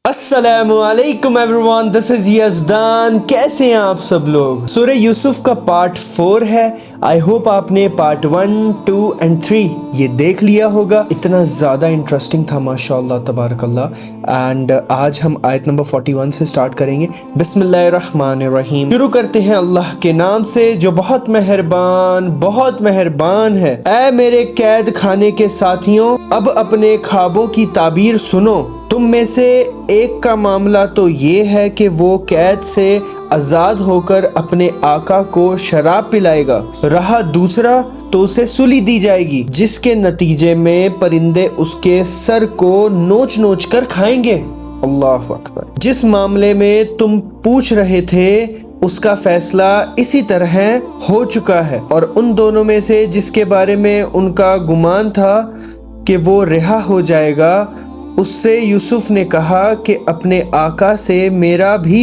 السلام علیکم ایوریون، دس از یزدان۔ کیسے ہیں آپ سب لوگ؟ سورہ یوسف کا پارٹ 4 ہے۔ آئی ہوپ آپ نے پارٹ 1، 2 اینڈ 3 یہ دیکھ لیا ہوگا۔ اتنا زیادہ انٹرسٹنگ تھا ماشاءاللہ تبارک اللہ۔ اینڈ آج ہم آیت نمبر 41 سے سٹارٹ کریں گے۔ بسم اللہ الرحمن الرحیم۔ شروع کرتے ہیں اللہ کے نام سے جو بہت مہربان ہے۔ اے میرے قید خانے کے ساتھیوں، اب اپنے خوابوں کی تعبیر سنو۔ تم میں سے ایک کا معاملہ تو یہ ہے کہ وہ قید سے آزاد ہو کر اپنے آقا کو شراب پلائے گا، رہا دوسرا تو اسے سولی دی جائے گی جس کے نتیجے میں پرندے اس کے سر کو نوچ نوچ کر کھائیں گے۔ اللہ اکبر۔ جس معاملے میں تم پوچھ رہے تھے اس کا فیصلہ اسی طرح ہو چکا ہے، اور ان دونوں میں سے جس کے بارے میں ان کا گمان تھا کہ وہ رہا ہو جائے گا، اس سے یوسف نے کہا کہ اپنے آقا سے میرا بھی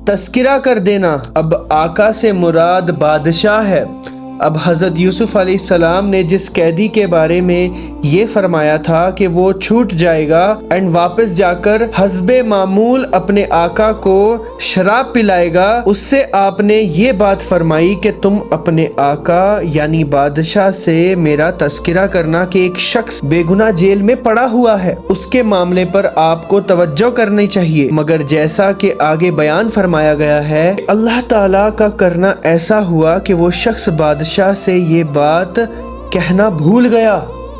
تذکرہ کر دینا۔ اب آقا سے مراد بادشاہ ہے۔ اب حضرت یوسف علیہ السلام نے جس قیدی کے بارے میں یہ فرمایا تھا کہ وہ چھوٹ جائے گا اینڈ واپس جا کر حسب معمول اپنے آقا کو شراب پلائے گا، اس سے آپ نے یہ بات فرمائی کہ تم اپنے آقا یعنی بادشاہ سے میرا تذکرہ کرنا کہ ایک شخص بے گناہ جیل میں پڑا ہوا ہے، اس کے معاملے پر آپ کو توجہ کرنی چاہیے۔ مگر جیسا کہ آگے بیان فرمایا گیا ہے، اللہ تعالیٰ کا کرنا ایسا ہوا کہ وہ شخص بادشاہ سے یہ بات کہنا بھول گیا،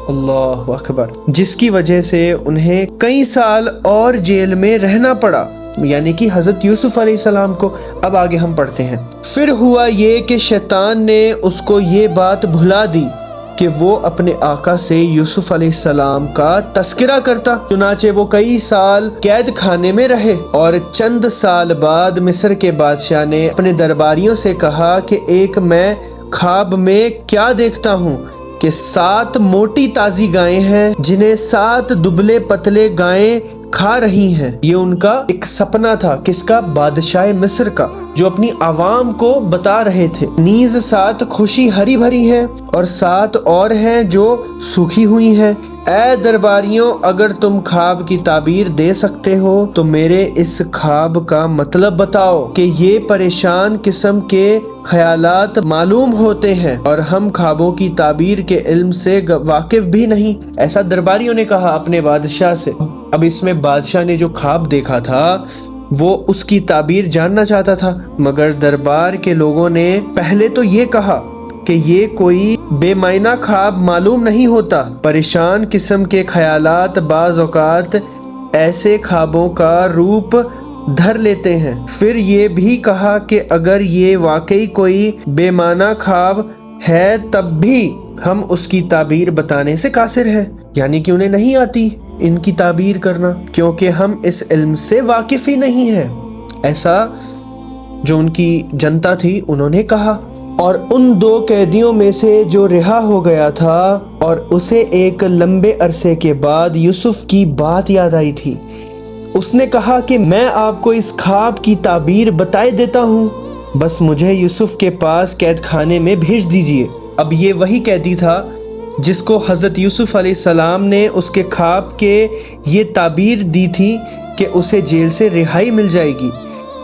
اللہ اکبر، جس کی وجہ سے انہیں کئی سال اور جیل میں رہنا پڑا، یعنی کہ حضرت یوسف علیہ السلام کو۔ اب آگے ہم پڑھتے ہیں۔ پھر ہوا یہ کہ شیطان نے اس کو یہ بات بھلا دی کہ وہ اپنے آقا سے یوسف علیہ السلام کا تذکرہ کرتا، چنانچہ وہ کئی سال قید خانے میں رہے، اور چند سال بعد مصر کے بادشاہ نے اپنے درباریوں سے کہا کہ ایک میں خواب میں کیا دیکھتا ہوں کہ 7 موٹی تازی گائیں ہیں جنہیں 7 دبلے پتلے گائیں کھا رہی ہیں۔ یہ ان کا ایک سپنا تھا، کس کا؟ بادشاہ مصر کا، جو اپنی عوام کو بتا رہے تھے۔ نیز 7 خوشی ہری بھری ہیں اور 7 اور ہیں جو سوکھی ہوئی ہیں۔ اے درباریوں، اگر تم خواب کی تعبیر دے سکتے ہو تو میرے اس خواب کا مطلب بتاؤ کہ یہ پریشان قسم کے خیالات معلوم ہوتے ہیں اور ہم خوابوں کی تعبیر کے علم سے واقف بھی نہیں۔ ایسا درباریوں نے کہا اپنے بادشاہ سے۔ اب اس میں بادشاہ نے جو خواب دیکھا تھا وہ اس کی تعبیر جاننا چاہتا تھا، مگر دربار کے لوگوں نے پہلے تو یہ کہا کہ یہ کوئی بے معنی خواب معلوم نہیں ہوتا۔ پریشان قسم کے خیالات بعض اوقات ایسے خوابوں کا روپ دھر لیتے ہیں۔ پھر یہ بھی کہا کہ اگر یہ واقعی کوئی بے معنی خواب ہے تب بھی ہم اس کی تعبیر بتانے سے قاصر ہیں، یعنی کہ انہیں نہیں آتی ان کی تعبیر کرنا، کیونکہ ہم اس علم سے واقف ہی نہیں ہیں۔ ایسا جو ان کی جنتا تھی انہوں نے کہا۔ اور ان 2 قیدیوں میں سے جو رہا ہو گیا تھا اور اسے ایک لمبے عرصے کے بعد یوسف کی بات یاد آئی تھی، اس نے کہا کہ میں آپ کو اس خواب کی تعبیر بتائے دیتا ہوں، بس مجھے یوسف کے پاس قید خانے میں بھیج دیجئے۔ اب یہ وہی قیدی تھا جس کو حضرت یوسف علیہ السلام نے اس کے خواب کے یہ تعبیر دی تھی کہ اسے جیل سے رہائی مل جائے گی،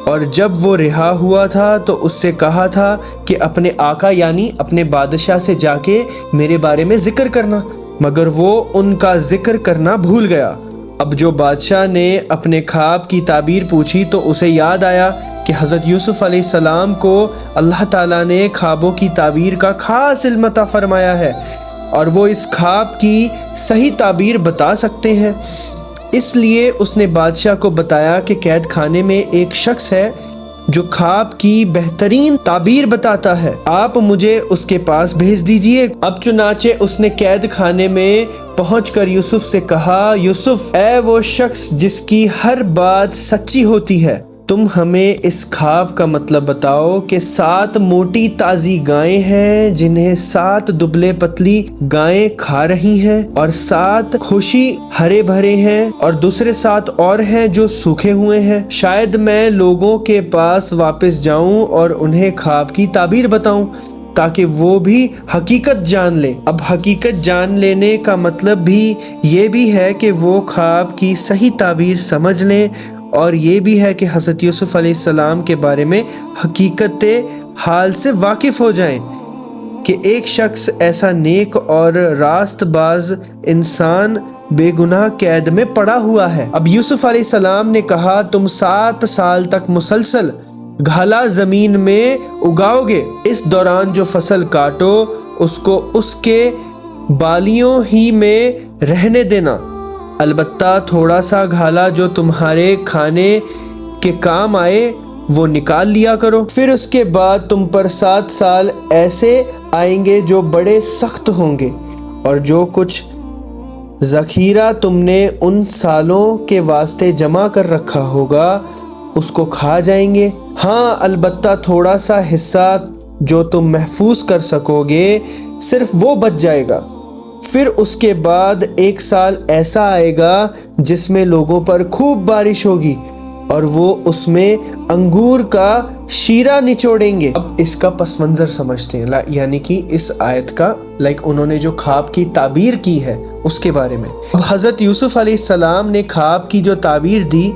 اور جب وہ رہا ہوا تھا تو اس سے کہا تھا کہ اپنے آقا یعنی اپنے بادشاہ سے جا کے میرے بارے میں ذکر کرنا، مگر وہ ان کا ذکر کرنا بھول گیا۔ اب جو بادشاہ نے اپنے خواب کی تعبیر پوچھی تو اسے یاد آیا کہ حضرت یوسف علیہ السلام کو اللہ تعالیٰ نے خوابوں کی تعبیر کا خاص علم عطا فرمایا ہے اور وہ اس خواب کی صحیح تعبیر بتا سکتے ہیں۔ اس لیے اس نے بادشاہ کو بتایا کہ قید خانے میں ایک شخص ہے جو خواب کی بہترین تعبیر بتاتا ہے، آپ مجھے اس کے پاس بھیج دیجئے۔ اب چنانچہ اس نے قید خانے میں پہنچ کر یوسف سے کہا، یوسف، اے وہ شخص جس کی ہر بات سچی ہوتی ہے، تم ہمیں اس خواب کا مطلب بتاؤ کہ 7 موٹی تازی گائیں ہیں جنہیں 7 دبلے پتلی گائیں کھا رہی ہیں، اور 7 خوشی ہرے بھرے ہیں اور دوسرے 7 اور ہیں جو سوکھے ہوئے ہیں۔ شاید میں لوگوں کے پاس واپس جاؤں اور انہیں خواب کی تعبیر بتاؤں، تاکہ وہ بھی حقیقت جان لے۔ اب حقیقت جان لینے کا مطلب بھی یہ بھی ہے کہ وہ خواب کی صحیح تعبیر سمجھ لیں، اور یہ بھی ہے کہ حضرت یوسف علیہ السلام کے بارے میں حقیقت حال سے واقف ہو جائیں کہ ایک شخص ایسا نیک اور راست باز انسان بے گناہ قید میں پڑا ہوا ہے۔ اب یوسف علیہ السلام نے کہا تم 7 سال تک مسلسل گھالا زمین میں اگاؤ گے، اس دوران جو فصل کاٹو اس کو اس کے بالیوں ہی میں رہنے دینا، البتہ تھوڑا سا گھالا جو تمہارے کھانے کے کام آئے وہ نکال لیا کرو۔ پھر اس کے بعد تم پر 7 سال ایسے آئیں گے جو بڑے سخت ہوں گے، اور جو کچھ ذخیرہ تم نے ان سالوں کے واسطے جمع کر رکھا ہوگا اس کو کھا جائیں گے۔ ہاں البتہ تھوڑا سا حصہ جو تم محفوظ کر سکو گے صرف وہ بچ جائے گا۔ پھر اس کے بعد 1 سال ایسا آئے گا جس میں لوگوں پر خوب بارش ہوگی اور وہ اس میں انگور کا شیرہ نچوڑیں گے۔ اب اس کا پس منظر سمجھتے ہیں، یعنی کہ اس آیت کا انہوں نے جو خواب کی تعبیر کی ہے اس کے بارے میں۔ اب حضرت یوسف علیہ السلام نے خواب کی جو تعبیر دی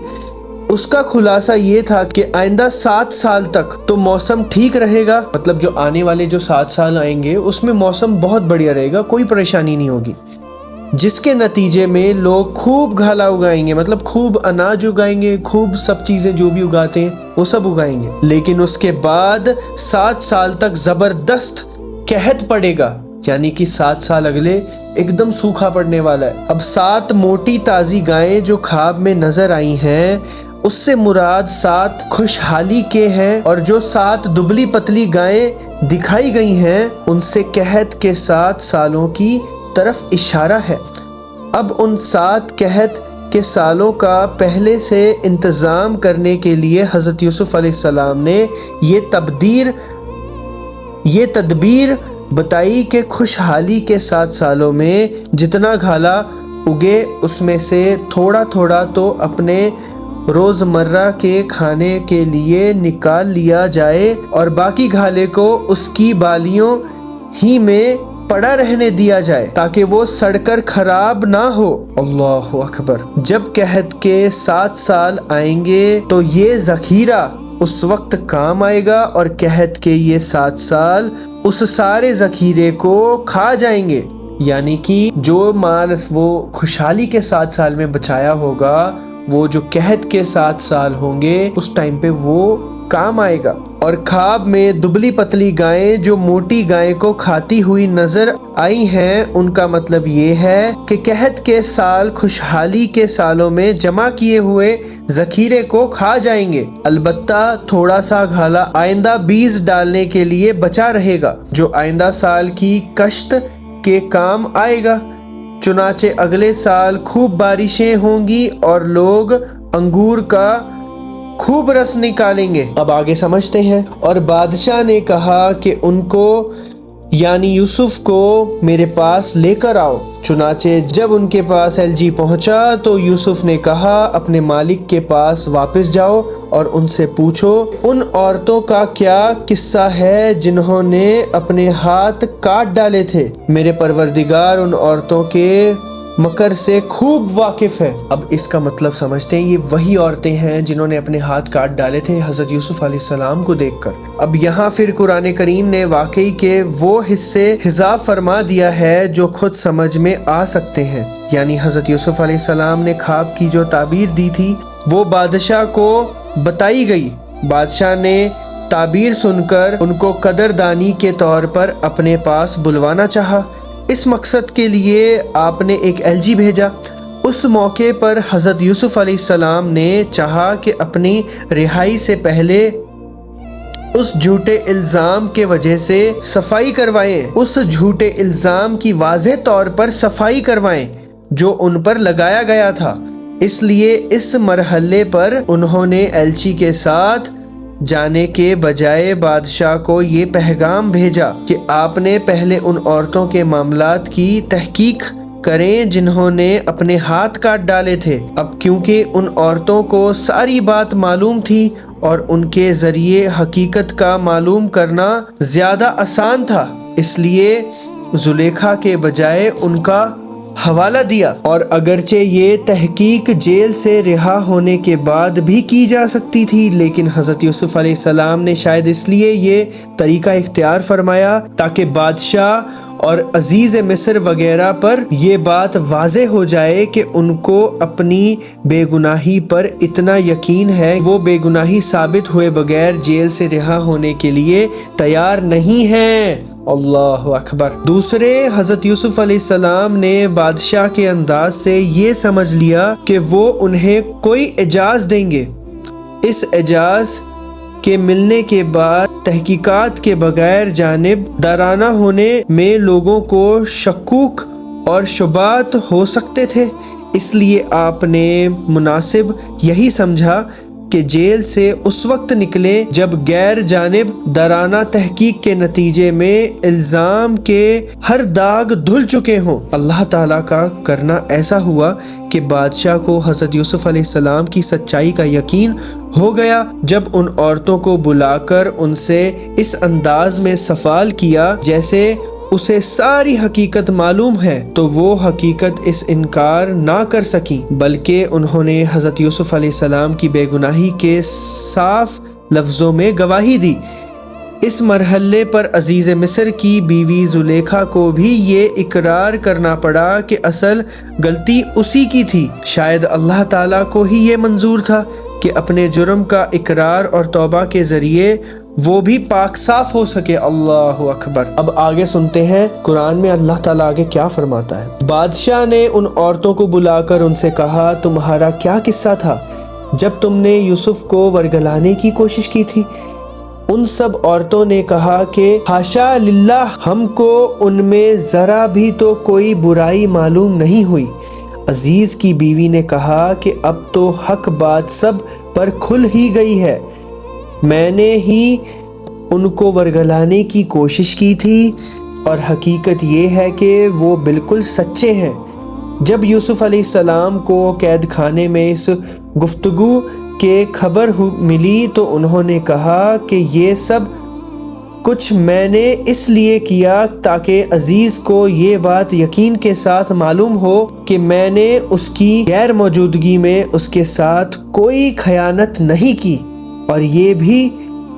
اس کا خلاصہ یہ تھا کہ آئندہ 7 سال تک تو موسم ٹھیک رہے گا، مطلب جو آنے والے جو 7 سال آئیں گے اس میں موسم بہت بڑھیا رہے گا، کوئی پریشانی نہیں ہوگی، جس کے نتیجے میں لوگ خوب گھالا اگائیں گے، مطلب خوب اناج اگائیں گے، خوب سب چیزیں جو بھی اگاتے ہیں وہ سب اگائیں گے۔ لیکن اس کے بعد 7 سال تک زبردست قحط پڑے گا، یعنی کہ 7 سال اگلے ایک دم سوکھا پڑنے والا ہے۔ اب 7 موٹی تازی گائیں جو خواب میں نظر آئی ہیں اس سے مراد 7 خوشحالی کے ہیں، اور جو 7 دبلی پتلی گائیں دکھائی گئی ہیں ان سے قحط کے 7 سالوں کی طرف اشارہ ہے۔ اب ان 7 قحط کے سالوں کا پہلے سے انتظام کرنے کے لیے حضرت یوسف علیہ السلام نے یہ تدبیر بتائی کہ خوشحالی کے 7 سالوں میں جتنا گھالا اگے اس میں سے تھوڑا تھوڑا تو اپنے روزمرہ کے کھانے کے لیے نکال لیا جائے اور باقی گھالے کو اس کی بالیوں ہی میں پڑا رہنے دیا جائے تاکہ وہ سڑ کر خراب نہ ہو۔ اللہ اکبر۔ جب قحط کے 7 سال آئیں گے تو یہ ذخیرہ اس وقت کام آئے گا، اور قحط کے یہ 7 سال اس سارے ذخیرے کو کھا جائیں گے، یعنی کہ جو مال وہ خوشحالی کے 7 سال میں بچایا ہوگا وہ جو قحط کے 7 سال ہوں گے اس ٹائم پہ وہ کام آئے گا۔ اور خواب میں دبلی پتلی گائیں جو موٹی گائیں کو کھاتی ہوئی نظر آئی ہیں ان کا مطلب یہ ہے کہ قحط کے سال خوشحالی کے سالوں میں جمع کیے ہوئے ذخیرے کو کھا جائیں گے، البتہ تھوڑا سا گھالا آئندہ بیج ڈالنے کے لیے بچا رہے گا جو آئندہ سال کی کشت کے کام آئے گا۔ چنانچہ اگلے سال خوب بارشیں ہوں گی اور لوگ انگور کا خوب رس نکالیں گے۔ اب آگے سمجھتے ہیں۔ اور بادشاہ نے کہا کہ ان کو یعنی یوسف کو میرے پاس لے کر آؤ۔ چنانچہ جب ان کے پاس ایلچی پہنچا تو یوسف نے کہا اپنے مالک کے پاس واپس جاؤ اور ان سے پوچھو ان عورتوں کا کیا قصہ ہے جنہوں نے اپنے ہاتھ کاٹ ڈالے تھے، میرے پروردگار ان عورتوں کے مکر سے خوب واقف ہے۔ اب اس کا مطلب سمجھتے ہیں، یہ وہی عورتیں ہیں جنہوں نے اپنے ہاتھ کاٹ ڈالے تھے حضرت یوسف علیہ السلام کو دیکھ کر۔ اب یہاں پھر قرآن کریم نے واقعی کے وہ حصے حذف فرما دیا ہے جو خود سمجھ میں آ سکتے ہیں، یعنی حضرت یوسف علیہ السلام نے خواب کی جو تعبیر دی تھی وہ بادشاہ کو بتائی گئی۔ بادشاہ نے تعبیر سن کر ان کو قدردانی کے طور پر اپنے پاس بلوانا چاہا۔ اس مقصد کے لیے آپ نے ایک ایلچی بھیجا۔ اس موقع پر حضرت یوسف علیہ السلام نے چاہا کہ اپنی رہائی سے پہلے اس جھوٹے الزام کے وجہ سے صفائی کروائیں، اس جھوٹے الزام کی واضح طور پر صفائی کروائیں جو ان پر لگایا گیا تھا۔ اس لیے اس مرحلے پر انہوں نے ایلچی کے ساتھ جانے کے بجائے بادشاہ کو یہ پیغام بھیجا کہ آپ نے پہلے ان عورتوں کے معاملات کی تحقیق کریں جنہوں نے اپنے ہاتھ کاٹ ڈالے تھے۔ اب کیونکہ ان عورتوں کو ساری بات معلوم تھی اور ان کے ذریعے حقیقت کا معلوم کرنا زیادہ آسان تھا، اس لیے زلیخا کے بجائے ان کا حوالہ دیا، اور اگرچہ یہ تحقیق جیل سے رہا ہونے کے بعد بھی کی جا سکتی تھی، لیکن حضرت یوسف علیہ السلام نے شاید اس لیے یہ طریقہ اختیار فرمایا تاکہ بادشاہ اور عزیز مصر وغیرہ پر یہ بات واضح ہو جائے کہ ان کو اپنی بے گناہی پر اتنا یقین ہے، وہ بے گناہی ثابت ہوئے بغیر جیل سے رہا ہونے کے لیے تیار نہیں ہیں۔ اللہ اکبر۔ دوسرے، حضرت یوسف علیہ السلام نے بادشاہ کے انداز سے یہ سمجھ لیا کہ وہ انہیں کوئی اعزاز دیں گے۔ اس اعزاز کے ملنے کے بعد تحقیقات کے بغیر جانب دارانہ ہونے میں لوگوں کو شکوک اور شبہات ہو سکتے تھے، اس لیے آپ نے مناسب یہی سمجھا کہ جیل سے اس وقت نکلیں جب غیر جانب دارانہ تحقیق کے نتیجے میں الزام کے ہر داغ دھل چکے ہوں۔ اللہ تعالیٰ کا کرنا ایسا ہوا کہ بادشاہ کو حضرت یوسف علیہ السلام کی سچائی کا یقین ہو گیا۔ جب ان عورتوں کو بلا کر ان سے اس انداز میں سوال کیا جیسے اسے ساری حقیقت معلوم ہے، تو وہ حقیقت اس انکار نہ کر سکیں، بلکہ انہوں نے حضرت یوسف علیہ السلام کی بے گناہی کے صاف لفظوں میں گواہی دی۔ اس مرحلے پر عزیز مصر کی بیوی زلیخا کو بھی یہ اقرار کرنا پڑا کہ اصل غلطی اسی کی تھی۔ شاید اللہ تعالیٰ کو ہی یہ منظور تھا کہ اپنے جرم کا اقرار اور توبہ کے ذریعے وہ بھی پاک صاف ہو سکے۔ اللہ اکبر۔ اب آگے سنتے ہیں قرآن میں اللہ تعالیٰ آگے کیا فرماتا ہے۔ بادشاہ نے ان عورتوں کو بلا کر ان سے کہا، تمہارا کیا قصہ تھا جب تم نے یوسف کو ورگلانے کی کوشش کی تھی؟ ان سب عورتوں نے کہا کہ حاشا للہ، ہم کو ان میں ذرا بھی تو کوئی برائی معلوم نہیں ہوئی۔ عزیز کی بیوی نے کہا کہ اب تو حق بات سب پر کھل ہی گئی ہے، میں نے ہی ان کو ورگلانے کی کوشش کی تھی، اور حقیقت یہ ہے کہ وہ بالکل سچے ہیں۔ جب یوسف علیہ السلام کو قید خانے میں اس گفتگو کے خبر ملی تو انہوں نے کہا کہ یہ سب کچھ میں نے اس لیے کیا تاکہ عزیز کو یہ بات یقین کے ساتھ معلوم ہو کہ میں نے اس کی غیر موجودگی میں اس کے ساتھ کوئی خیانت نہیں کی، اور یہ بھی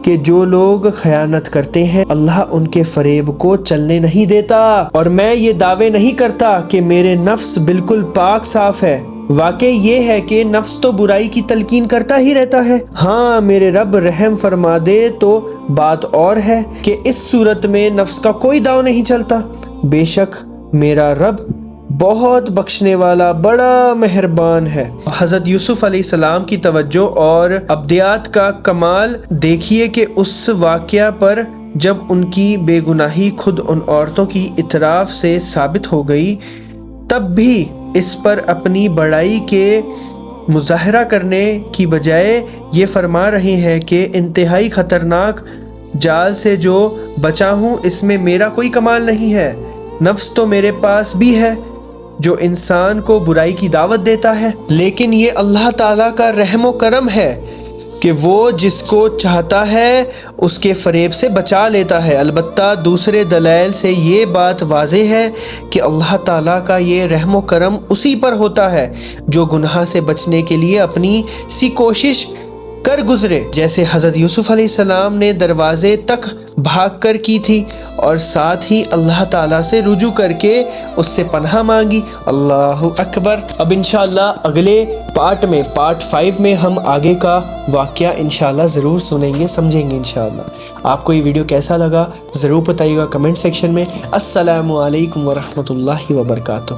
کہ جو لوگ خیانت کرتے ہیں اللہ ان کے فریب کو چلنے نہیں دیتا، اور میں یہ دعوے نہیں کرتا کہ میرے نفس بالکل پاک صاف ہے۔ واقعی یہ ہے کہ نفس تو برائی کی تلقین کرتا ہی رہتا ہے، ہاں میرے رب رحم فرما دے تو بات اور ہے کہ اس صورت میں نفس کا کوئی داؤ نہیں چلتا۔ بے شک میرا رب بہت بخشنے والا بڑا مہربان ہے۔ حضرت یوسف علیہ السلام کی توجہ اور ابدیات کا کمال دیکھیے کہ اس واقعہ پر جب ان کی بے گناہی خود ان عورتوں کی اعتراف سے ثابت ہو گئی، تب بھی اس پر اپنی بڑائی کے مظاہرہ کرنے کی بجائے یہ فرما رہے ہیں کہ انتہائی خطرناک جال سے جو بچا ہوں اس میں میرا کوئی کمال نہیں ہے، نفس تو میرے پاس بھی ہے جو انسان کو برائی کی دعوت دیتا ہے، لیکن یہ اللہ تعالیٰ کا رحم و کرم ہے کہ وہ جس کو چاہتا ہے اس کے فریب سے بچا لیتا ہے۔ البتہ دوسرے دلائل سے یہ بات واضح ہے کہ اللہ تعالیٰ کا یہ رحم و کرم اسی پر ہوتا ہے جو گناہ سے بچنے کے لیے اپنی سی کوشش کر گزرے، جیسے حضرت یوسف علیہ السلام نے دروازے تک بھاگ کر کی تھی اور ساتھ ہی اللہ تعالیٰ سے رجوع کر کے اس سے پناہ مانگی۔ اللہ اکبر۔ اب انشاءاللہ اگلے پارٹ میں پارٹ 5 میں ہم آگے کا واقعہ انشاءاللہ ضرور سنیں گے، سمجھیں گے انشاءاللہ۔ آپ کو یہ ویڈیو کیسا لگا ضرور بتائیے گا کمنٹ سیکشن میں۔ السلام علیکم ورحمۃ اللہ وبرکاتہ۔